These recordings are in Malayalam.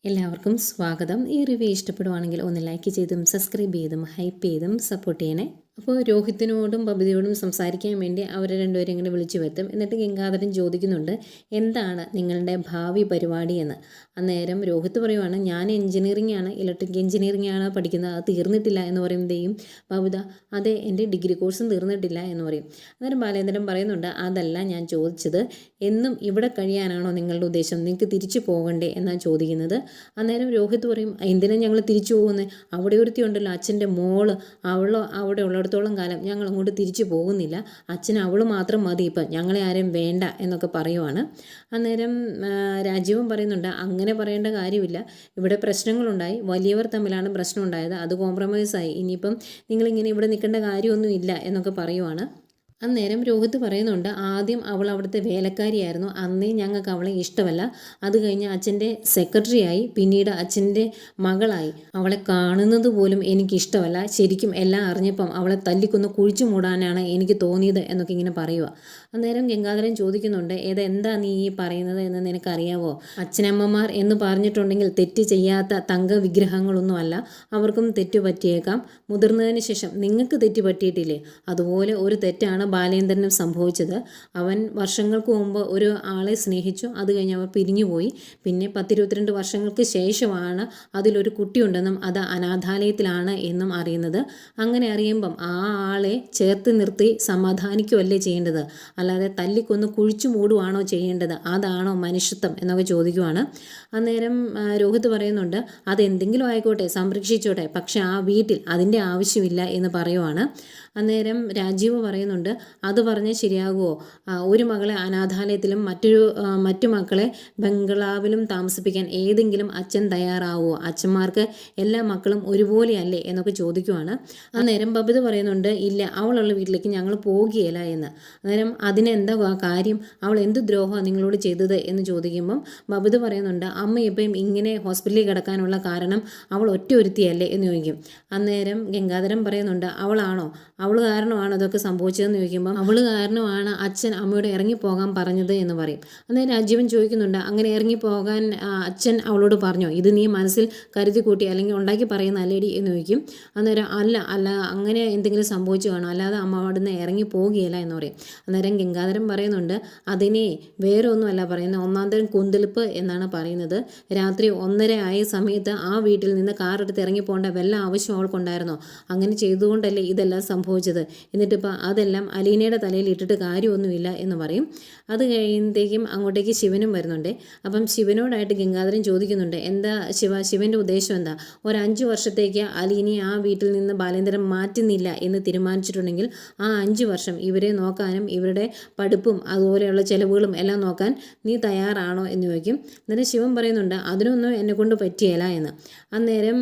എല്ലാവർക്കും സ്വാഗതം. ഈ റിവ്യൂ ഇഷ്ടപ്പെടുവാണെങ്കിൽ ഒന്ന് ലൈക്ക് ചെയ്തും സബ്സ്ക്രൈബ് ചെയ്തും ഹൈപ്പ് ചെയ്തും സപ്പോർട്ട് ചെയ്യണേ. അപ്പോൾ രോഹിത്തിനോടും ബബിതയോടും സംസാരിക്കാൻ വേണ്ടി അവരെ രണ്ടുപേരും ഇങ്ങനെ വിളിച്ചു വരുത്തും. എന്നിട്ട് ഗംഗാധരൻ ചോദിക്കുന്നുണ്ട്, എന്താണ് നിങ്ങളുടെ ഭാവി പരിപാടി എന്ന്. അന്നേരം രോഹിത്ത് പറയുവാണ്, ഞാൻ എഞ്ചിനീയറിംഗ് ആണ്, ഇലക്ട്രിക് എഞ്ചിനീയറിംഗ് ആണ് പഠിക്കുന്നത്, അത് തീർന്നിട്ടില്ല എന്ന് പറയുമ്പോഴേയും ബബിത, അതെ എൻ്റെ ഡിഗ്രി കോഴ്സും തീർന്നിട്ടില്ല എന്ന് പറയും. അന്നേരം ബാലേന്ദ്രൻ പറയുന്നുണ്ട്, അതല്ല ഞാൻ ചോദിച്ചത്, എന്നും ഇവിടെ കഴിയാനാണോ നിങ്ങളുടെ ഉദ്ദേശം, നിങ്ങൾക്ക് തിരിച്ചു പോകണ്ടേ എന്നാണ് ചോദിക്കുന്നത്. അന്നേരം രോഹിത്ത് പറയും, എന്തിനാണ് ഞങ്ങൾ തിരിച്ചു പോകുന്നത്, അവിടെ ഒരുത്തി ഉണ്ടല്ലോ അച്ഛൻ്റെ മോള്, അവിടെ ഉള്ളിടത്തോളം കാലം ഞങ്ങൾ അങ്ങോട്ട് തിരിച്ചു പോകുന്നില്ല, അച്ഛന് അവൾ മാത്രം മതി, ഇപ്പം ഞങ്ങളെ ആരും വേണ്ട എന്നൊക്കെ പറയുവാണ്. അന്നേരം രാജീവും പറയുന്നുണ്ട്, അങ്ങനെ പറയേണ്ട കാര്യമില്ല, ഇവിടെ പ്രശ്നങ്ങളുണ്ടായി, വലിയവർ തമ്മിലാണ് പ്രശ്നം ഉണ്ടായത്, അത് കോംപ്രമൈസായി, ഇനിയിപ്പം നിങ്ങളിങ്ങനെ ഇവിടെ നിൽക്കേണ്ട കാര്യമൊന്നും ഇല്ല എന്നൊക്കെ പറയുവാണ്. അന്നേരം രോഹിത്ത് പറയുന്നുണ്ട്, ആദ്യം അവൾ അവിടുത്തെ വേലക്കാരിയായിരുന്നു, അന്നേ ഞങ്ങൾക്ക് അവളെ ഇഷ്ടമല്ല, അത് കഴിഞ്ഞ് അച്ഛൻ്റെ സെക്രട്ടറിയായി, പിന്നീട് അച്ഛൻ്റെ മകളായി, അവളെ കാണുന്നത് പോലും എനിക്കിഷ്ടമല്ല, ശരിക്കും എല്ലാം അറിഞ്ഞപ്പം അവളെ തല്ലിക്കൊന്ന് കുഴിച്ചു മൂടാനാണ് എനിക്ക് തോന്നിയത് എന്നൊക്കെ ഇങ്ങനെ പറയുക. അന്നേരം ഗംഗാധരൻ ചോദിക്കുന്നുണ്ട്, എന്താ നീ ഈ പറയുന്നത് എന്ന് നിനക്കറിയാവോ, അച്ഛനമ്മമാർ എന്ന് പറഞ്ഞിട്ടുണ്ടെങ്കിൽ തെറ്റ് ചെയ്യാത്ത തങ്ക വിഗ്രഹങ്ങളൊന്നും അല്ല, അവർക്കും തെറ്റ് പറ്റിയേക്കാം, മുതിർന്നതിന് ശേഷം നിങ്ങൾക്ക് തെറ്റ് പറ്റിയിട്ടില്ലേ, അതുപോലെ ഒരു തെറ്റാണ് ബാലേന്ദ്രനും സംഭവിച്ചത്. അവൻ വർഷങ്ങൾക്ക് മുമ്പ് ഒരു ആളെ സ്നേഹിച്ചു, അത് കഴിഞ്ഞ് അവർ പിരിഞ്ഞുപോയി, പിന്നെ 10-22 വർഷങ്ങൾക്ക് ശേഷമാണ് അതിലൊരു കുട്ടിയുണ്ടെന്നും അത് അനാഥാലയത്തിലാണ് എന്നും അറിയുന്നത്. അങ്ങനെ അറിയുമ്പം ആ ആളെ ചേർത്ത് നിർത്തി സമാധാനിക്കുകയല്ലേ ചെയ്യേണ്ടത്, അല്ലാതെ തല്ലിക്കൊന്ന് കുഴിച്ചു മൂടുവാണോ ചെയ്യേണ്ടത്, അതാണോ മനുഷ്യത്വം എന്നൊക്കെ ചോദിക്കുവാണ്. അന്നേരം രോഹിത്ത് പറയുന്നുണ്ട്, അതെന്തെങ്കിലും ആയിക്കോട്ടെ, സംരക്ഷിച്ചോട്ടെ, പക്ഷെ ആ വീട്ടിൽ അതിൻ്റെ ആവശ്യമില്ല എന്ന് പറയുവാണ്. അന്നേരം രാജീവ് പറയുന്നുണ്ട്, അത് പറഞ്ഞ് ശരിയാകുമോ, ഒരു മകളെ അനാഥാലയത്തിലും മറ്റു മക്കളെ ബംഗ്ലാവിലും താമസിപ്പിക്കാൻ ഏതെങ്കിലും അച്ഛൻ തയ്യാറാവുമോ, അച്ഛന്മാർക്ക് എല്ലാ മക്കളും ഒരുപോലെയല്ലേ എന്നൊക്കെ ചോദിക്കുവാണ്. അന്നേരം ബബിത പറയുന്നുണ്ട്, ഇല്ല, അവളുള്ള വീട്ടിലേക്ക് ഞങ്ങൾ പോകുകയില്ല എന്ന്. അന്നേരം അതിനെന്താ കാര്യം, അവൾ എന്ത് ദ്രോഹമാണ് നിങ്ങളോട് ചെയ്തത് എന്ന് ചോദിക്കുമ്പം ബബിത പറയുന്നുണ്ട്, അമ്മ ഇപ്പം ഇങ്ങനെ ഹോസ്പിറ്റലിൽ കിടക്കാനുള്ള കാരണം അവൾ ഒറ്റ ഒരുത്തിയല്ലേ എന്ന് ചോദിക്കും. അന്നേരം ഗംഗാധരൻ പറയുന്നുണ്ട്, അവൾ കാരണമാണ് അതൊക്കെ സംഭവിച്ചതെന്ന് ചോദിക്കുമ്പം അവൾ കാരണമാണ് അച്ഛൻ അമ്മയോട് ഇറങ്ങിപ്പോകാൻ പറഞ്ഞത് എന്ന് പറയും. അന്നേരം രാജീവൻ ചോദിക്കുന്നുണ്ട്, അങ്ങനെ ഇറങ്ങിപ്പോകാൻ അച്ഛൻ അവളോട് പറഞ്ഞോ, ഇത് നീ മനസ്സിൽ കരുതി കൂട്ടി അല്ലെങ്കിൽ ഉണ്ടാക്കി പറയുന്ന അല്ലേടി എന്ന് ചോദിക്കും. അന്നേരം അല്ല അങ്ങനെ എന്തെങ്കിലും സംഭവിച്ചു കാണും, അല്ലാതെ അമ്മ അവിടുന്ന് ഇറങ്ങി പോവുകയില്ല എന്ന് പറയും. അന്നേരം ഗംഗാധരൻ പറയുന്നുണ്ട്, അതിനെ വേറെ ഒന്നുമല്ല പറയുന്നത്, ഒന്നാന്തരം കൊന്തളിപ്പ് എന്നാണ് പറയുന്നത്. രാത്രി 1:30 ആയ സമയത്ത് ആ വീട്ടിൽ നിന്ന് കാറെടുത്ത് ഇറങ്ങിപ്പോകേണ്ട വല്ല ആവശ്യം അവൾക്കുണ്ടായിരുന്നോ, അങ്ങനെ ചെയ്തുകൊണ്ടല്ലേ ഇതെല്ലാം സംഭവിച്ചത്, എന്നിട്ടിപ്പോൾ അതെല്ലാം അലീനയുടെ തലയിൽ ഇട്ടിട്ട് കാര്യമൊന്നുമില്ല എന്ന് പറയും. അത് കഴിയുമ്പോഴത്തേക്കും അങ്ങോട്ടേക്ക് ശിവനും വരുന്നുണ്ട്. അപ്പം ശിവനോടായിട്ട് ഗംഗാധരൻ ചോദിക്കുന്നുണ്ട്, എന്താ ശിവൻ്റെ ഉദ്ദേശം എന്താ, 5 വർഷത്തേക്ക് അലീനയെ ആ വീട്ടിൽ നിന്ന് ബാലേന്ദ്രൻ മാറ്റുന്നില്ല എന്ന് തീരുമാനിച്ചിട്ടുണ്ടെങ്കിൽ ആ 5 വർഷം ഇവരെ നോക്കാനും ഇവരുടെ പഠിപ്പും അതുപോലെയുള്ള ചിലവുകളും എല്ലാം നോക്കാൻ നീ തയ്യാറാണോ എന്ന് ചോദിക്കും. അന്നേരം ശിവൻ പറയുന്നുണ്ട്, അതിനൊന്നും എന്നെക്കൊണ്ട് പറ്റിയല്ല എന്ന്. അന്നേരം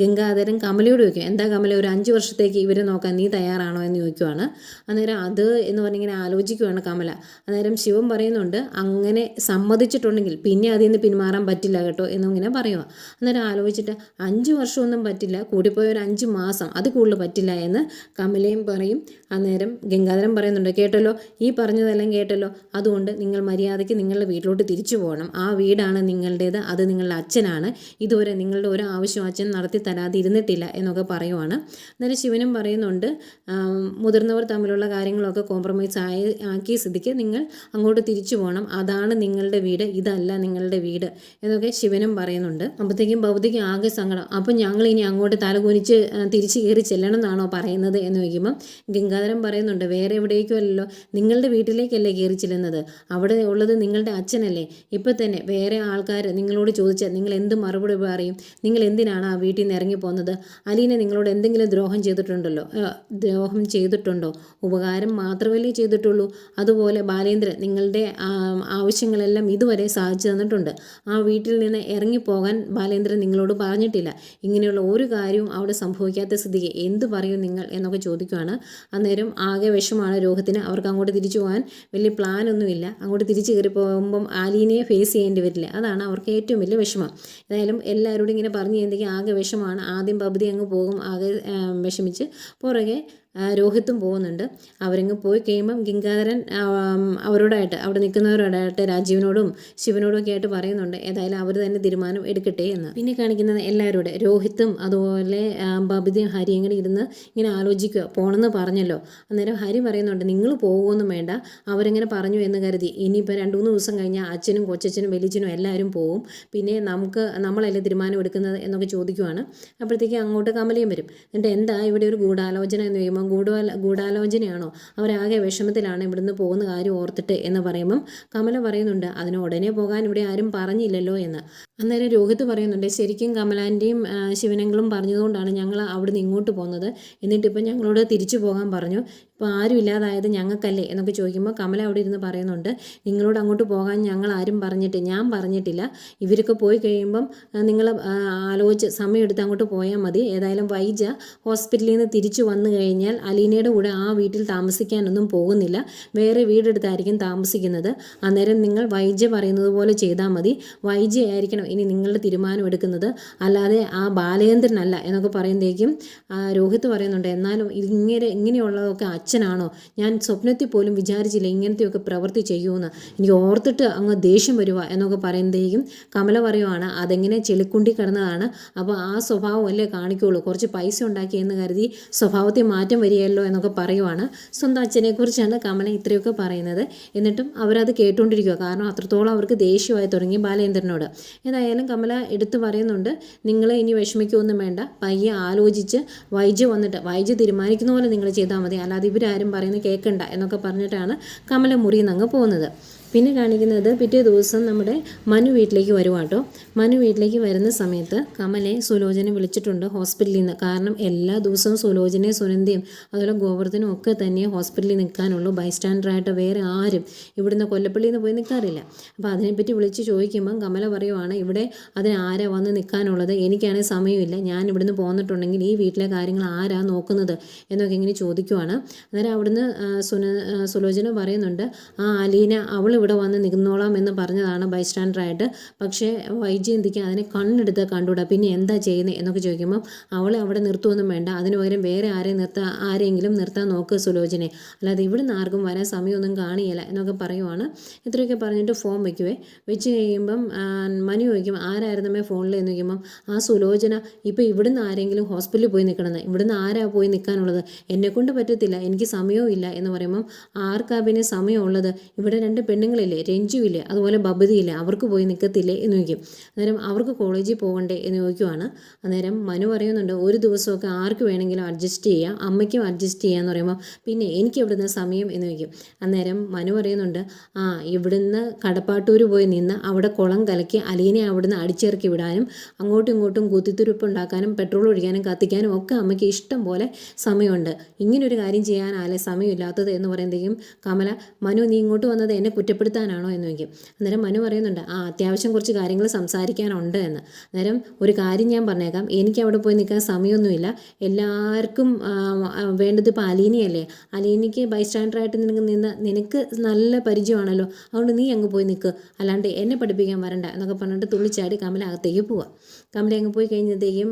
ഗംഗാധരൻ കമലയോട് ചോദിക്കും, എന്താ കമല, ഒരു 5 വർഷത്തേക്ക് ഇവരെ നോക്കാൻ നീ തയ്യാറാണോ എന്ന് ചോദിക്കുവാണ്. അന്നേരം അത് എന്ന് പറഞ്ഞിങ്ങനെ ആലോചിക്കുവാണ് കമല. അന്നേരം ശിവൻ പറയുന്നുണ്ട്, അങ്ങനെ സമ്മതിച്ചിട്ടുണ്ടെങ്കിൽ പിന്നെ അതിൽ നിന്ന് പിന്മാറാൻ പറ്റില്ല കേട്ടോ എന്നിങ്ങനെ പറയുക. അന്നേരം ആലോചിച്ചിട്ട് 5 വർഷമൊന്നും പറ്റില്ല, കൂടിപ്പോയ ഒരു 5 മാസം, അത് കൂടുതൽ പറ്റില്ല എന്ന് കമലയും പറയും. അന്നേരം ഗംഗാധരൻ പറയുന്നുണ്ട്, കേട്ടല്ലോ, ഈ പറഞ്ഞതെല്ലാം കേട്ടല്ലോ, അതുകൊണ്ട് നിങ്ങൾ മര്യാദയ്ക്ക് നിങ്ങളുടെ വീട്ടിലോട്ട് തിരിച്ചു പോകണം, ആ വീടാണ് നിങ്ങളുടേത്, അത് നിങ്ങളുടെ അച്ഛനാണ്, ഇതുവരെ നിങ്ങളുടെ ഒരു ആവശ്യം അച്ഛൻ നടത്തി തരാതെ ഇരുന്നിട്ടില്ല എന്നൊക്കെ പറയുവാണ്. അന്നേരം ശിവനും പറയുന്നുണ്ട്, മുതിർന്നവർ തമ്മിലുള്ള കാര്യങ്ങളൊക്കെ കോംപ്രമൈസ് ആക്കിയ സ്ഥിതിക്ക് നിങ്ങൾ അങ്ങോട്ട് തിരിച്ചു പോകണം, അതാണ് നിങ്ങളുടെ വീട്, ഇതല്ല നിങ്ങളുടെ വീട് എന്നൊക്കെ ശിവനും പറയുന്നുണ്ട്. അപ്പോഴത്തേക്കും ഭൗതിക ആകെ സങ്കടം, അപ്പം ഞങ്ങൾ ഇനി അങ്ങോട്ട് തലകുനിച്ച് തിരിച്ചു കയറി ചെല്ലണം എന്നാണോ പറയുന്നത് എന്ന് ചോദിക്കുമ്പം ഗംഗാധരൻ പറയുന്നുണ്ട്, വേറെ എവിടേക്കും അല്ലല്ലോ, നിങ്ങളുടെ വീട്ടിലേക്കല്ലേ കയറി ചെല്ലുന്നത്, അവിടെ ഉള്ളത് നിങ്ങളുടെ അച്ഛനല്ലേ, ഇപ്പം തന്നെ വേറെ ആൾക്കാർ നിങ്ങളോട് ചോദിച്ചാൽ നിങ്ങൾ എന്ത് മറുപടി പറയും, നിങ്ങൾ എന്തിനാണ് ആ വീട്ടിൽ നിന്ന് ഇറങ്ങി പോകുന്നത്, അലീന നിങ്ങളോട് എന്തെങ്കിലും ദ്രോഹം ചെയ്തിട്ടുണ്ടോ, ഉപകാരം മാത്രമല്ലേ ചെയ്തിട്ടുള്ളൂ, അതുപോലെ ബാലേന്ദ്രൻ നിങ്ങളുടെ ആവശ്യങ്ങളെല്ലാം ഇതുവരെ സാധിച്ചു തന്നിട്ടുണ്ട്, ആ വീട്ടിൽ നിന്ന് ഇറങ്ങിപ്പോകാൻ ബാലേന്ദ്രൻ നിങ്ങളോട് പറഞ്ഞിട്ടില്ല, ഇങ്ങനെയുള്ള ഒരു കാര്യവും അവിടെ സംഭവിക്കാത്ത സ്ഥിതിക്ക് എന്ത് പറയും നിങ്ങൾ എന്നൊക്കെ ചോദിക്കുകയാണ്. അന്നേരം ആകെ വിഷമാണ് രോഹിത്തിന്, അവർക്ക് അങ്ങോട്ട് തിരിച്ചു പോകാൻ വലിയ പ്ലാനൊന്നുമില്ല, അങ്ങോട്ട് തിരിച്ചു കയറി പോകുമ്പം ആലീനയെ ഫേസ് ചെയ്യേണ്ടി വരില്ല, അതാണ് അവർക്ക് ഏറ്റവും വലിയ വിഷമം. ഏതായാലും എല്ലാവരോടും ഇങ്ങനെ പറഞ്ഞു കഴിഞ്ഞെങ്കിൽ ആകെ വിഷമാണ്. ആദ്യം ബബിത അങ്ങ് പോകും, ആകെ വിഷമിച്ച്, പുറകെ രോഹിത്തും പോകുന്നുണ്ട്. അവരിങ്ങ് പോയി കഴിയുമ്പം ഗംഗാധരൻ അവരോടായിട്ട് അവിടെ നിൽക്കുന്നവരോടായിട്ട് രാജീവിനോടും ശിവനോടും ഒക്കെ ആയിട്ട് പറയുന്നുണ്ട് ഏതായാലും അവർ തന്നെ തീരുമാനം എടുക്കട്ടെ എന്ന്. പിന്നെ കാണിക്കുന്നത് എല്ലാവരോടും രോഹിത്തും അതുപോലെ ബബിതയും ഹരിയും കൂടി ഇരുന്ന് ഇങ്ങനെ ആലോചിക്കുക. പോകണമെന്ന് പറഞ്ഞല്ലോ. അന്നേരം ഹരി പറയുന്നുണ്ട് നിങ്ങൾ പോകുമൊന്നും വേണ്ട, അവരെങ്ങനെ പറഞ്ഞു എന്ന് കരുതി ഇനിയിപ്പോൾ 2-3 ദിവസം കഴിഞ്ഞാൽ അച്ഛനും കൊച്ചച്ഛനും വലിയച്ഛനും എല്ലാവരും പോവും, പിന്നെ നമ്മളല്ലേ തീരുമാനം എടുക്കുന്നത് എന്നൊക്കെ ചോദിക്കുവാണ്. അപ്പോഴത്തേക്ക് അങ്ങോട്ട് കമലയും വരും. എന്നിട്ട് എന്താ ഇവിടെ ഒരു ഗൂഢാലോചന എന്ന് ചോദിക്കുമ്പോൾ ഗൂഢാലോചനയാണോ, അവരാകെ വിഷമത്തിലാണ് ഇവിടുന്ന് പോകുന്ന കാര്യം ഓർത്തിട്ട് എന്ന് പറയുമ്പം കമല പറയുന്നുണ്ട് അതിന് ഉടനെ പോകാൻ ഇവിടെ ആരും പറഞ്ഞില്ലല്ലോ എന്ന്. അന്നേരം രോഹിത്ത് പറയുന്നുണ്ട് ശരിക്കും കമലാൻ്റെയും ശിവനങ്ങളും പറഞ്ഞതുകൊണ്ടാണ് ഞങ്ങൾ അവിടുന്ന് ഇങ്ങോട്ട് പോകുന്നത്, എന്നിട്ടിപ്പോൾ ഞങ്ങളോട് തിരിച്ചു പോകാൻ പറഞ്ഞു, ഇപ്പോൾ ആരും ഇല്ലാതായത് ഞങ്ങൾക്കല്ലേ എന്നൊക്കെ ചോദിക്കുമ്പോൾ കമല അവിടെ ഇരുന്ന് പറയുന്നുണ്ട് നിങ്ങളോട് അങ്ങോട്ട് പോകാൻ ഞാൻ പറഞ്ഞിട്ടില്ല, ഇവരൊക്കെ പോയി കഴിയുമ്പം നിങ്ങൾ ആലോചിച്ച് സമയമെടുത്ത് അങ്ങോട്ട് പോയാൽ മതി. ഏതായാലും വൈജ ഹോസ്പിറ്റലിൽ നിന്ന് തിരിച്ചു വന്നു കഴിഞ്ഞാൽ അലീനയുടെ കൂടെ ആ വീട്ടിൽ താമസിക്കാനൊന്നും പോകുന്നില്ല, വേറെ വീടെടുത്തായിരിക്കും താമസിക്കുന്നത്. അന്നേരം നിങ്ങൾ വൈജ പറയുന്നത് പോലെ ചെയ്താൽ മതി, വൈജയായിരിക്കണം ഇനി നിങ്ങളുടെ തീരുമാനം എടുക്കുന്നത്, അല്ലാതെ ആ ബാലചന്ദ്രനല്ല എന്നൊക്കെ പറയുമ്പോഴേക്കും രോഹിത്ത് പറയുന്നുണ്ട് എന്നാലും ഇങ്ങനെയുള്ളതൊക്കെ അച്ഛനാണോ, ഞാൻ സ്വപ്നത്തിൽ പോലും വിചാരിച്ചില്ല ഇങ്ങനത്തെയൊക്കെ പ്രവൃത്തി ചെയ്യുമെന്ന്, എനിക്ക് ഓർത്തിട്ട് അങ്ങ് ദേഷ്യം വരുക എന്നൊക്കെ പറയുമ്പോഴേക്കും കമല പറയുവാണ് അതെങ്ങനെ ചെളിക്കുണ്ടി കിടന്നതാണ്, അപ്പോൾ ആ സ്വഭാവമല്ലേ കാണിക്കുള്ളൂ, കുറച്ച് പൈസ ഉണ്ടാക്കി എന്ന് കരുതി സ്വഭാവത്തിൽ മാറ്റം വരികയല്ലോ എന്നൊക്കെ പറയുവാണ്. സ്വന്തം അച്ഛനെക്കുറിച്ചാണ് കമല ഇത്രയൊക്കെ പറയുന്നത്. എന്നിട്ടും അവരത് കേട്ടുകൊണ്ടിരിക്കുക, കാരണം അത്രത്തോളം അവർക്ക് ദേഷ്യമായി തുടങ്ങി ബാലേന്ദ്രനോട്. ഏതായാലും കമല എടുത്തു പറയുന്നുണ്ട് നിങ്ങൾ ഇനി വിഷമിക്കുകയൊന്നും വേണ്ട, പയ്യെ ആലോചിച്ച് വൈജ തീരുമാനിക്കുന്ന പോലെ നിങ്ങൾ ചെയ്താൽ മതി, അല്ലാതെ ഇവരാരും പറയുന്നത് കേൾക്കണ്ട എന്നൊക്കെ പറഞ്ഞിട്ടാണ് കമല മുറിയിൽ നിന്ന് അങ്ങ് പോകുന്നത്. പിന്നെ കാണിക്കുന്നത് പിറ്റേ ദിവസം നമ്മുടെ മനു വീട്ടിലേക്ക് വരുവാട്ടോ. മനു വീട്ടിലേക്ക് വരുന്ന സമയത്ത് കമലെ സുലോചന വിളിച്ചിട്ടുണ്ട് ഹോസ്പിറ്റലിൽ നിന്ന്. കാരണം എല്ലാ ദിവസവും സുലോചനയും സുനന്ദയും അതുപോലെ ഗോവർദ്ധനും ഒക്കെ തന്നെ ഹോസ്പിറ്റലിൽ നിൽക്കാനുള്ളൂ, ബൈസ്റ്റാൻഡറായിട്ട് വേറെ ആരും ഇവിടുന്ന് കൊല്ലപ്പള്ളിയിൽ നിന്ന് പോയി നിൽക്കാറില്ല. അപ്പോൾ അതിനെപ്പറ്റി വിളിച്ച് ചോദിക്കുമ്പം കമല പറയുവാണ് ഇവിടെ അതിന് ആരാ വന്ന് നിൽക്കാനുള്ളത്, എനിക്കാണെങ്കിൽ സമയമില്ല, ഞാൻ ഇവിടുന്ന് പോന്നിട്ടുണ്ടെങ്കിൽ ഈ വീട്ടിലെ കാര്യങ്ങൾ ആരാ നോക്കുന്നത് എന്നൊക്കെ ഇങ്ങനെ ചോദിക്കുവാണ്. അന്നേരം അവിടുന്ന് സുലോചന പറയുന്നുണ്ട് അലീന അവൾ ഇവിടെ വന്ന് നിന്നോളാം എന്ന് പറഞ്ഞതാണ് ബൈസ്റ്റാൻഡറായിട്ട്, പക്ഷേ വൈജയന്തിക്ക് അതിനെ കണ്ണെടുത്ത് കണ്ടുകൂടാ, പിന്നെ എന്താ ചെയ്യുന്നത് എന്നൊക്കെ ചോദിക്കുമ്പം അവളെ അവിടെ നിർത്തുമൊന്നും വേണ്ട, അതിന് പകരം വേറെ ആരെങ്കിലും നിർത്താൻ നോക്ക് സുലോചനെ, അല്ലാതെ ഇവിടുന്ന് ആർക്കും വരാൻ സമയമൊന്നും കാണിയില്ല എന്നൊക്കെ പറയുവാണ്. ഇത്രയൊക്കെ പറഞ്ഞിട്ട് ഫോൺ വെച്ച് കഴിയുമ്പം മനു ചോദിക്കും ആരായിരുന്നമ്മേ ഫോണിൽ എന്ന് ചോദിക്കുമ്പം ആ സുലോചന ഇപ്പോൾ ഇവിടുന്ന് ആരെങ്കിലും ഹോസ്പിറ്റലിൽ പോയി നിൽക്കണമെന്ന്, ഇവിടുന്ന് ആരാ പോയി നിൽക്കാനുള്ളത്, എന്നെക്കൊണ്ട് പറ്റത്തില്ല, എനിക്ക് സമയവും ഇല്ല എന്ന് പറയുമ്പം ആർക്കാ പിന്നെ സമയമുള്ളത്, ഇവിടെ 2 പെണ്ണുങ്ങളില്ലേ, രഞ്ജുവില്ലേ, അതുപോലെ ബബിതയില്ലേ, അവർക്ക് പോയി നിൽക്കത്തില്ലേ എന്ന് ചോദിക്കും. അന്നേരം അവർക്ക് കോളേജിൽ പോകണ്ടേ എന്ന് ചോദിക്കുവാണ്. അന്നേരം മനു പറയുന്നുണ്ട് ഒരു ദിവസമൊക്കെ ആർക്ക് വേണമെങ്കിലും അഡ്ജസ്റ്റ് ചെയ്യാം, അമ്മയ്ക്കും അഡ്ജസ്റ്റ് ചെയ്യാമെന്ന് പറയുമ്പോൾ പിന്നെ എനിക്ക് ഇവിടുന്ന് സമയം എന്ന് ചോദിക്കും. അന്നേരം മനു പറയുന്നുണ്ട് ഇവിടുന്ന് കടപ്പാട്ടൂർ പോയി നിന്ന് അവിടെ കുളം കലക്കി അലീനെ അവിടുന്ന് അടിച്ചിറക്കി വിടാനും അങ്ങോട്ടും ഇങ്ങോട്ടും കുത്തിത്തുരുപ്പ് ഉണ്ടാക്കാനും പെട്രോൾ ഒഴിക്കാനും കത്തിക്കാനും ഒക്കെ അമ്മയ്ക്ക് ഇഷ്ടം പോലെ സമയമുണ്ട്, ഇങ്ങനൊരു കാര്യം ചെയ്യാനല്ലേ സമയമില്ലാത്തത് എന്ന് പറയുമ്പോഴേക്കും കമല മനു നീ ഇങ്ങോട്ട് വന്നത് എന്നെ കുറ്റപ്പെടുത്താനാണോ എന്ന് ചോദിക്കും. അന്നേരം മനു പറയുന്നുണ്ട് അത്യാവശ്യം കുറച്ച് കാര്യങ്ങൾ സംസാരിക്കാനുണ്ട് എന്ന്. അന്നേരം ഒരു കാര്യം ഞാൻ പറഞ്ഞേക്കാം, എനിക്ക് അവിടെ പോയി നിൽക്കാൻ സമയമൊന്നുമില്ല, എല്ലാവർക്കും വേണ്ടത് ഇപ്പോൾ അലീനയല്ലേ, അലീനയ്ക്ക് ബൈസ്റ്റാൻഡറായിട്ട് നിനക്ക് നല്ല പരിചയമാണല്ലോ, അതുകൊണ്ട് നീ അങ്ങ് പോയി നിൽക്ക്, അല്ലാണ്ട് എന്നെ പഠിപ്പിക്കാൻ വരണ്ട എന്നൊക്കെ പറഞ്ഞിട്ട് തുള്ളിച്ചാടി കമല അകത്തേക്ക് പോവുക. കമല അങ്ങ് പോയി കഴിഞ്ഞത്തേക്കും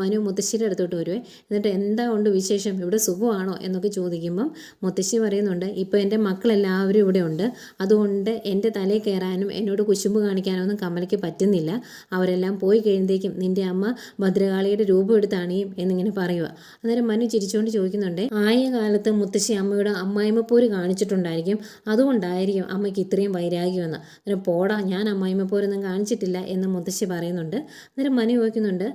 മനു മുത്തശ്ശിയുടെ അടുത്തോട്ട് വരുവേ. എന്നിട്ട് എന്താ ഉണ്ട് വിശേഷം, ഇവിടെ സുഖമാണോ എന്നൊക്കെ ചോദിക്കുമ്പം മുത്തശ്ശി പറയുന്നുണ്ട് ഇപ്പോൾ എൻ്റെ മക്കളെല്ലാവരും ഇവിടെ ഉണ്ട്, അതുകൊണ്ട് എൻ്റെ തലയിൽ കയറാനും എന്നോട് കുശുമ്പ് കാണിക്കാനൊന്നും കമലയ്ക്ക് പറ്റുന്നില്ല, അവരെല്ലാം പോയി കഴിയുമ്പോഴേക്കും നിൻ്റെ അമ്മ ഭദ്രകാളിയുടെ രൂപം എടുത്താണിയും എന്നിങ്ങനെ പറയുക. അന്നേരം മനു ചിരിച്ചുകൊണ്ട് ചോദിക്കുന്നുണ്ട് ആയ കാലത്ത് മുത്തശ്ശി അമ്മയുടെ അമ്മായിമ്മപ്പോര് കാണിച്ചിട്ടുണ്ടായിരിക്കും, അതുകൊണ്ടായിരിക്കും അമ്മയ്ക്ക് ഇത്രയും വൈരാഗ്യമെന്ന്. അന്നേരം പോടാ ഞാൻ അമ്മായിമ്മപ്പോരൊന്നും കാണിച്ചിട്ടില്ല എന്ന് മുത്തശ്ശി പറയുന്നുണ്ട്. അന്നേരം മനു ചോദിക്കുന്നുണ്ട്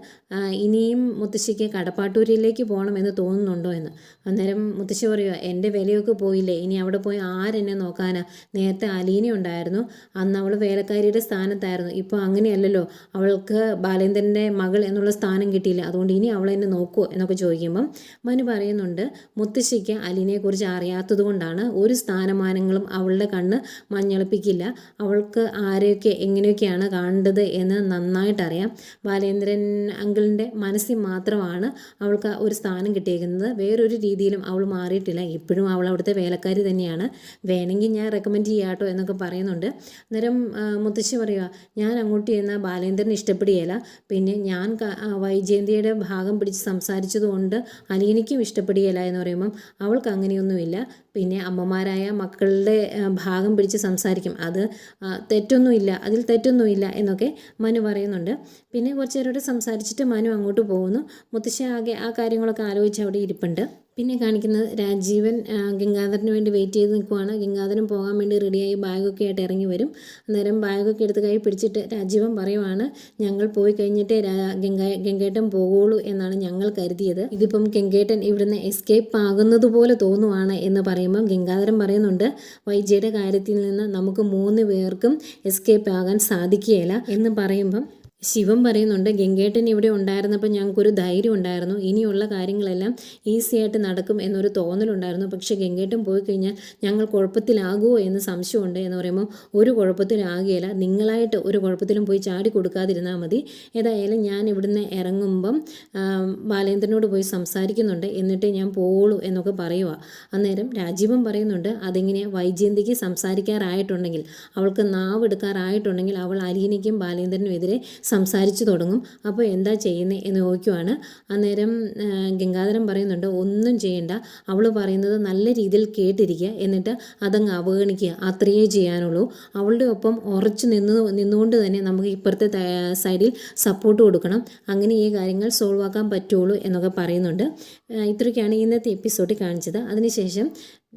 ഇനിയും മുത്തശ്ശിക്ക് കടപ്പാട്ടൂരിലേക്ക് പോകണമെന്ന് തോന്നുന്നുണ്ടോ എന്ന്. അന്നേരം മുത്തശ്ശി പറയുക എൻ്റെ വിലയൊക്കെ പോയില്ലേ, ഇനി അവിടെ പോയി ആരെന്നെ നോക്കാനാ, നേരത്തെ അലീന ഉണ്ടായിരുന്നു, അന്ന് അവൾ വേലക്കാരിയുടെ സ്ഥാനത്തായിരുന്നു, ഇപ്പോൾ അങ്ങനെയല്ലല്ലോ, അവൾക്ക് ബാലേന്ദ്രൻ്റെ മകൾ എന്നുള്ള സ്ഥാനം കിട്ടിയില്ല, അതുകൊണ്ട് ഇനി അവൾ എന്നെ നോക്കുമോ എന്നൊക്കെ ചോദിക്കുമ്പം മനു പറയുന്നുണ്ട് മുത്തശ്ശിക്ക് അലീനയെക്കുറിച്ച് അറിയാത്തത് കൊണ്ടാണ് ഒരു സ്ഥാനമാനങ്ങളും അവളുടെ കണ്ണ് മഞ്ഞളിപ്പിക്കില്ല, അവൾക്ക് ആരെയൊക്കെ എങ്ങനെയൊക്കെയാണ് കാണേണ്ടത് എന്ന് നന്നായിട്ടറിയാം, ബാലേന്ദ്രൻ അങ്കിളിൻ്റെ മനസ്സിൽ മാത്രമാണ് അവൾക്ക് ഒരു സ്ഥാനം കിട്ടിയിരിക്കുന്നത്, വേറൊരു രീതിയിലും അവൾ മാറിയിട്ടില്ല, ഇപ്പോഴും അവൾ അവിടുത്തെ വേലക്കാരി തന്നെയാണ്, വേണമെങ്കിൽ ഞാൻ റെക്കമെൻഡ് ചെയ്യാട്ടോ എന്നൊക്കെ പറയുന്നുണ്ട്. അന്നേരം മുത്തശ്ശി പറയുക, ഞാൻ അങ്ങോട്ട് ചെന്നാൽ ബാലേന്ദ്രൻ ഇഷ്ടപ്പെടുകയില്ല, പിന്നെ ഞാൻ വൈജയന്തിയുടെ ഭാഗം പിടിച്ച് സംസാരിച്ചതുകൊണ്ട് അലീനയ്ക്കും ഇഷ്ടപ്പെടുകയില്ല എന്ന് പറയുമ്പം അവൾക്ക് അങ്ങനെയൊന്നുമില്ല, പിന്നെ അമ്മമാരായ മക്കളുടെ ഭാഗം പിടിച്ച് സംസാരിക്കും, അത് തെറ്റൊന്നുമില്ല, അതിൽ തെറ്റൊന്നുമില്ല എന്നൊക്കെ മനു പറയുന്നുണ്ട്. പിന്നെ കുറച്ച് നേരോടെ സംസാരിച്ചിട്ട് മനു അങ്ങോട്ട് പോകുന്നു. മുത്തശ്ശി ആകെ ആ കാര്യങ്ങളൊക്കെ ആലോചിച്ച് അവിടെ ഇരിപ്പുണ്ട്. പിന്നെ കാണിക്കുന്നത് രാജീവൻ ഗംഗാധരന് വേണ്ടി വെയിറ്റ് ചെയ്ത് നിൽക്കുവാണ്. ഗംഗാധരൻ പോകാൻ വേണ്ടി റെഡിയായി ബാഗൊക്കെ ആയിട്ട് ഇറങ്ങി വരും. അന്നേരം ബാഗൊക്കെ എടുത്ത് കൈ പിടിച്ചിട്ട് രാജീവൻ പറയുവാണ്, ഞങ്ങൾ പോയി കഴിഞ്ഞിട്ടേ ഗംഗേട്ടൻ പോകുള്ളൂ എന്നാണ് ഞങ്ങൾ കരുതിയത്. ഇതിപ്പം ഗംഗേട്ടൻ ഇവിടുന്ന് എസ്കേപ്പ് ആകുന്നത് പോലെ തോന്നുവാണ് എന്ന് പറയുമ്പം ഗംഗാധരൻ പറയുന്നുണ്ട്, വൈജയുടെ കാര്യത്തിൽ നിന്ന് നമുക്ക് 3 പേർക്കും എസ്കേപ്പ് ആകാൻ സാധിക്കുകയില്ല എന്ന് പറയുമ്പം ശിവൻ പറയുന്നുണ്ട്, ഗംഗേട്ടൻ ഇവിടെ ഉണ്ടായിരുന്നപ്പോൾ ഞങ്ങൾക്കൊരു ധൈര്യം ഉണ്ടായിരുന്നു, ഇനിയുള്ള കാര്യങ്ങളെല്ലാം ഈസി ആയിട്ട് നടക്കും എന്നൊരു തോന്നലുണ്ടായിരുന്നു, പക്ഷേ ഗംഗേട്ടൻ പോയി കഴിഞ്ഞാൽ ഞങ്ങൾ കുഴപ്പത്തിലാകുമോ എന്ന് സംശയമുണ്ട് എന്ന് പറയുമ്പോൾ ഒരു കുഴപ്പത്തിലാകുകയില്ല, നിങ്ങളായിട്ട് ഒരു കുഴപ്പത്തിലും പോയി ചാടി കൊടുക്കാതിരുന്നാൽ മതി. ഏതായാലും ഞാൻ ഇവിടുന്ന് ഇറങ്ങുമ്പം ബാലേന്ദ്രനോട് പോയി സംസാരിക്കുന്നുണ്ട്, എന്നിട്ട് ഞാൻ പോവുള്ളൂ എന്നൊക്കെ പറയുക. അന്നേരം രാജീവൻ പറയുന്നുണ്ട്, അതെങ്ങനെ വൈജയന്തിക്ക് സംസാരിക്കാറായിട്ടുണ്ടെങ്കിൽ, അവൾക്ക് നാവ് എടുക്കാറായിട്ടുണ്ടെങ്കിൽ അവൾ അലീനയ്ക്കും ബാലേന്ദ്രനും എതിരെ സംസാരിച്ചു തുടങ്ങും, അപ്പോൾ എന്താ ചെയ്യുന്നത് എന്ന് ചോദിക്കുവാണ്. അന്നേരം ഗംഗാധരൻ പറയുന്നുണ്ട്, ഒന്നും ചെയ്യണ്ട, അവൾ പറയുന്നത് നല്ല രീതിയിൽ കേട്ടിരിക്കുക, എന്നിട്ട് അതങ്ങ് അവഗണിക്കുക, അത്രയേ ചെയ്യാനുള്ളൂ. അവളുടെ ഒപ്പം ഉറച്ചു നിന്നുകൊണ്ട് തന്നെ നമുക്ക് ഇപ്പുറത്തെ സൈഡിൽ സപ്പോർട്ട് കൊടുക്കണം, അങ്ങനെ ഈ കാര്യങ്ങൾ സോൾവ് ആക്കാൻ പറ്റുള്ളൂ എന്നൊക്കെ പറയുന്നുണ്ട്. ഇത്രയൊക്കെയാണ് ഇന്നത്തെ എപ്പിസോഡിൽ കാണിച്ചത്. അതിനുശേഷം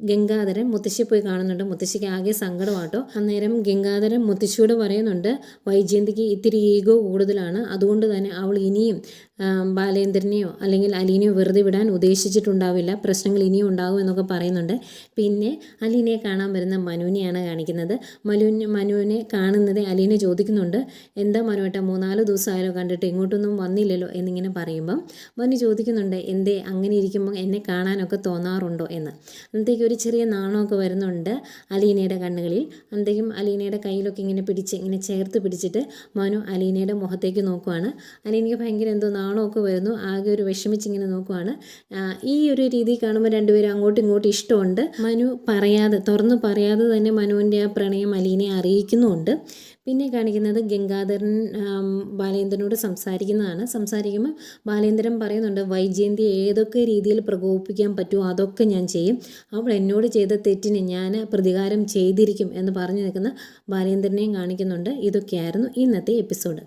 ഗംഗാധരൻ മുത്തശ്ശി പോയി കാണുന്നുണ്ട്. മുത്തശ്ശിക്ക് ആകെ സങ്കടമാട്ടോ. അന്നേരം ഗംഗാധരൻ മുത്തശ്ശിയോട് പറയുന്നുണ്ട്, വൈജയന്തിക്ക് ഇത്തിരി ഈഗോ കൂടുതലാണ്, അതുകൊണ്ട് തന്നെ അവൾ ഇനിയും ബാലേന്ദ്രനെയോ അല്ലെങ്കിൽ അലീനയോ വെറുതെ വിടാൻ ഉദ്ദേശിച്ചിട്ടുണ്ടാവില്ല, പ്രശ്നങ്ങൾ ഇനിയും ഉണ്ടാകും എന്നൊക്കെ പറയുന്നുണ്ട്. പിന്നെ അലീനയെ കാണാൻ വരുന്ന മനുവിനെയാണ് കാണിക്കുന്നത്. മനുവിനെ കാണുന്നത് അലീന ചോദിക്കുന്നുണ്ട്, എന്താ മനുവേട്ടാ 3-4 ദിവസമായാലോ കണ്ടിട്ട്, ഇങ്ങോട്ടൊന്നും വന്നില്ലല്ലോ എന്നിങ്ങനെ പറയുമ്പം മനു ചോദിക്കുന്നുണ്ട്, എന്തേ അങ്ങനെ ഇരിക്കുമ്പോൾ എന്നെ കാണാനൊക്കെ തോന്നാറുണ്ടോ എന്ന്. അന്നത്തേക്ക് ഒരു ചെറിയ നാണമൊക്കെ വരുന്നുണ്ട് അലീനയുടെ കണ്ണുകളിൽ. അന്നത്തേക്കും അലീനയുടെ കയ്യിലൊക്കെ ഇങ്ങനെ ചേർത്ത് പിടിച്ചിട്ട് മനു അലീനയുടെ മുഖത്തേക്ക് നോക്കുവാണ്. അലീനയ്ക്ക് ഭയങ്കര എന്തോ നാണമൊക്കെ വരുന്നു, ആകെ ഒരു വിഷമിച്ചിങ്ങനെ നോക്കുവാണ്. ഈ ഒരു രീതി കാണുമ്പോൾ രണ്ടുപേരും അങ്ങോട്ടും ഇങ്ങോട്ടും ഇഷ്ടമുണ്ട്. മനു തുറന്നു പറയാതെ തന്നെ മനുവിൻ്റെ ആ പ്രണയം അലീനയെ അറിയിക്കുന്നുമുണ്ട്. പിന്നെ കാണിക്കുന്നത് ഗംഗാധരൻ ബാലേന്ദ്രനോട് സംസാരിക്കുമ്പോൾ ബാലേന്ദ്രൻ പറയുന്നുണ്ട്, വൈജയന്തി ഏതൊക്കെ രീതിയിൽ പ്രകോപിപ്പിക്കാൻ പറ്റുമോ അതൊക്കെ ഞാൻ ചെയ്യും, അവൾ എന്നോട് ചെയ്ത തെറ്റിന് ഞാൻ പ്രതികാരം ചെയ്തിരിക്കും എന്ന് പറഞ്ഞു നിൽക്കുന്ന ബാലേന്ദ്രനെയും കാണിക്കുന്നുണ്ട്. ഇതൊക്കെയായിരുന്നു ഇന്നത്തെ എപ്പിസോഡ്.